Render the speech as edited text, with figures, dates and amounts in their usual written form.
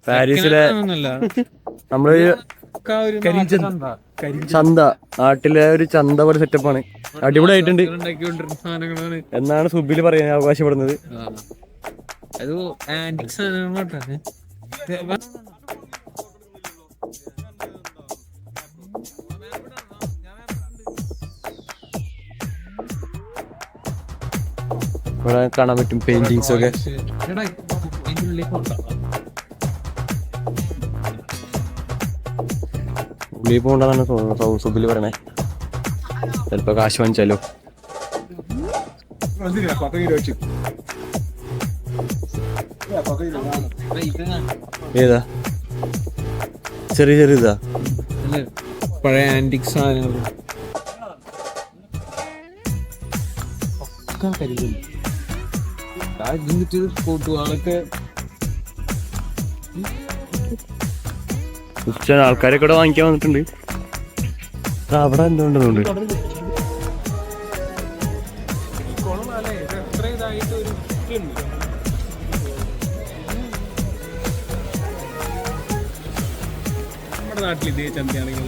പാരീസിലെ നമ്മള് ചന്ത, നാട്ടിലെ ഒരു ചന്ത പോലെ സെറ്റപ്പാണ്. അടിപൊളിയായിട്ടുണ്ട് എന്നാണ് സുബില് പറയാൻ അവകാശപ്പെടുന്നത്. ഇവിടെ കാണാൻ പറ്റും പെയിന്റിങ്സ് ഒക്കെ. ഉള്ളിൽ പോകണ്ടെന്നാണ് തോന്നുന്നത് സുബില് പറയണേ. ചിലപ്പോ കാശ് വാങ്ങിച്ചാലോ. ഏതാ ചെറിയ ചെറിയതാ പഴയ ആന്റിക് സാധനങ്ങൾ ആൾക്കാരൊക്കെ ഇവിടെ വാങ്ങിക്കാൻ വന്നിട്ടുണ്ട്. അവിടെ എന്തുകൊണ്ടുണ്ട് നമ്മുടെ നാട്ടിൽ ഇതേ ചന്തയാണെങ്കിൽ